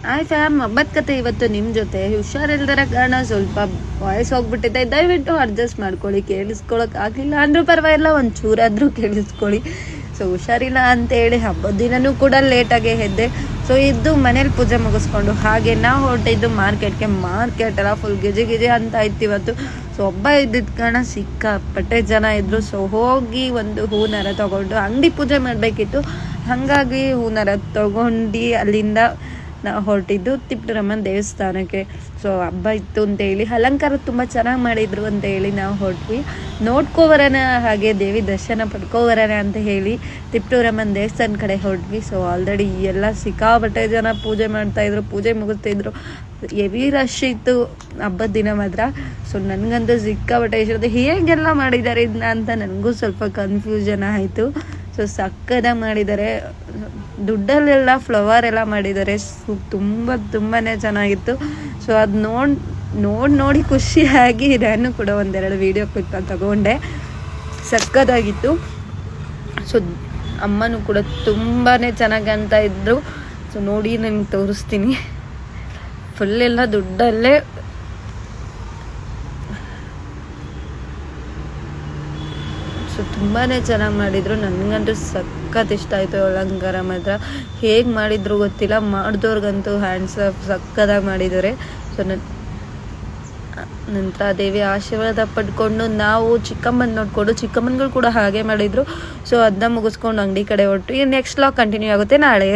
Hi fam, ಹಬ್ಬದ ಕತೆ ಇವತ್ತು ನಿಮ್ಮ ಜೊತೆ. ಹುಷಾರಿಲ್ದರ ಕಾರಣ ಸ್ವಲ್ಪ ವಾಯ್ಸ್ ಹೋಗ್ಬಿಟ್ಟಿದೆ, ದಯವಿಟ್ಟು ಅಡ್ಜಸ್ಟ್ ಮಾಡ್ಕೊಳ್ಳಿ. ಕೇಳಿಸ್ಕೊಳಕ್ ಆಗಲಿಲ್ಲ ಅಂದ್ರೂ ಪರವಾಗಿಲ್ಲ, ಒಂಚೂರಾದರೂ ಕೇಳಿಸ್ಕೊಳ್ಳಿ. ಸೊ ಹುಷಾರಿಲ್ಲ ಅಂತೇಳಿ ಹಬ್ಬದ ದಿನನೂ ಕೂಡ ಲೇಟಾಗೆ ಎದ್ದೆ. ಸೊ ಇದ್ದು ಮನೇಲಿ ಪೂಜೆ ಮುಗಿಸ್ಕೊಂಡು ಹಾಗೆ ನಾವು ಹೊರಟಿದ್ದು ಮಾರ್ಕೆಟ್ ಎಲ್ಲ ಫುಲ್ ಗಿಜಿ ಅಂತ ಇತ್ತು ಇವತ್ತು. ಸೊ ಹಬ್ಬ ಇದ್ದಿದ್ದ ಕಾರಣ ಸಿಕ್ಕಾಪಟ್ಟೆ ಜನ ಇದ್ದರು. ಸೊ ಹೋಗಿ ಒಂದು ಹೂನಾರ ತೊಗೊಂಡು ಅಂಗಡಿ ಪೂಜೆ ಮಾಡಬೇಕಿತ್ತು, ಹಾಗಾಗಿ ಹೂನಾರ ತೊಗೊಂಡು ಅಲ್ಲಿಂದ ನಾವು ಹೊರಟಿದ್ದು ತಿಪ್ಪಟೂರಮ್ಮನ ದೇವಸ್ಥಾನಕ್ಕೆ. ಸೊ ಹಬ್ಬ ಇತ್ತು ಅಂತೇಳಿ ಅಲಂಕಾರ ತುಂಬ ಚೆನ್ನಾಗಿ ಮಾಡಿದರು ಅಂತೇಳಿ ನಾವು ಹೊರಟ್ವಿ. ನೋಡ್ಕೊಬರೋಣ, ಹಾಗೆ ದೇವಿ ದರ್ಶನ ಪಡ್ಕೊಬರೋಣ ಅಂತ ಹೇಳಿ ತಿಪ್ಪಟೂರಮ್ಮನ ದೇವಸ್ಥಾನ ಕಡೆ ಹೊರಟ್ವಿ. ಸೊ ಆಲ್ರೆಡಿ ಎಲ್ಲ ಸಿಕ್ಕಾಪಟ್ಟೆ ಜನ ಪೂಜೆ ಮಾಡ್ತಾಯಿದ್ರು, ಪೂಜೆ ಮುಗಿಸ್ತಿದ್ರು. ಹೆವಿ ರಶ್ ಇತ್ತು ಹಬ್ಬದ ದಿನ ಮಾತ್ರ. ಸೊ ನನಗಂತೂ ಸಿಕ್ಕಾಪಟ್ಟೆ ಇಷ್ಟ, ಹೇಗೆಲ್ಲ ಮಾಡಿದ್ದಾರೆ ಇದನ್ನ ಅಂತ ನನಗೂ ಸ್ವಲ್ಪ ಕನ್ಫ್ಯೂಷನ್ ಆಯಿತು. ಸೊ ಸಕ್ಕದಾಗಿ ಮಾಡಿದ್ದಾರೆ, ದುಡ್ಡಲ್ಲೆಲ್ಲ ಫ್ಲವರ್ ಎಲ್ಲ ಮಾಡಿದ್ದಾರೆ. ತುಂಬಾ ಚೆನ್ನಾಗಿತ್ತು. ಸೊ ಅದು ನೋಡಿ ಖುಷಿಯಾಗಿ ನಾನು ಕೂಡ ಒಂದೆರಡು ವೀಡಿಯೋ ಕ್ಲಿಪ್ ತಗೊಂಡೆ, ಸಕ್ಕದಾಗಿತ್ತು. ಸೊ ಅಮ್ಮನೂ ಕೂಡ ತುಂಬಾ ಚೆನ್ನಾಗಿ ಅಂತ ಇದ್ರು. ಸೊ ನೋಡಿ ನನಗೆ ತೋರಿಸ್ತೀನಿ, ಫುಲ್ಲೆಲ್ಲ ದುಡ್ಡಲ್ಲೇ. ಸೊ ತುಂಬಾ ಚೆನ್ನಾಗಿ ಮಾಡಿದರು, ನನಗಂತೂ ಸಖತ್ ಇಷ್ಟ ಆಯಿತು ಅಲಂಕಾರ ಮಾತ್ರ. ಹೇಗೆ ಮಾಡಿದ್ರು ಗೊತ್ತಿಲ್ಲ, ಮಾಡಿದವ್ರಿಗಂತೂ ಹ್ಯಾಂಡ್ಸ್ ಆಫ್, ಸಕ್ಕದಾಗಿ ಮಾಡಿದ್ದಾರೆ. ಸೊ ನಂತರ ದೇವಿ ಆಶೀರ್ವಾದ ಪಡ್ಕೊಂಡು ನಾವು ಚಿಕ್ಕಮ್ಮನ ನೋಡಿಕೊಂಡು, ಚಿಕ್ಕಮ್ಮನಗಳು ಕೂಡ ಹಾಗೆ ಮಾಡಿದರು. ಸೊ ಅದನ್ನ ಮುಗಿಸ್ಕೊಂಡು ಅಂಗಡಿ ಕಡೆ ಹೊರಟು. ನೆಕ್ಸ್ಟ್ ಲಾಗ್ ಕಂಟಿನ್ಯೂ ಆಗುತ್ತೆ ನಾಳೆ.